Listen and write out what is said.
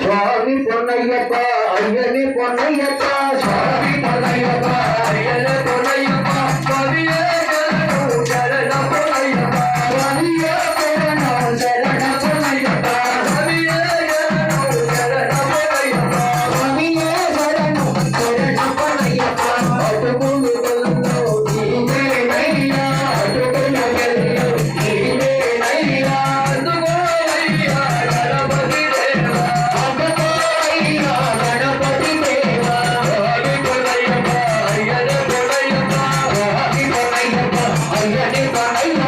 स्वामी पोन्नय्यप्पा अय्यने पोन्नय्यप्पा स्वामी पोन्नय्यप्पा अय्यने पोन्नय्यप्पा स्वामिये शरणु शरण पोन्नय्यप्पा स्वामिये शरणु शरण पोन्नय्यप्पा स्वामिये शरणु शरण पोन्नय्यप्पा स्वामिये शरणु शरण पोन्नय्यप्पा अटुकुनु कल्लो नीने नैया अटुकुनु कल्लो नीने नैया अटुकुनु नैया गणपति देवा गणपति देवा स्वामी पोन्नय्यप्पा अय्यने पोन्नय्यप्पा स्वामी पोन्नय्यप्पा अय्यने पोन्नय्यप्पा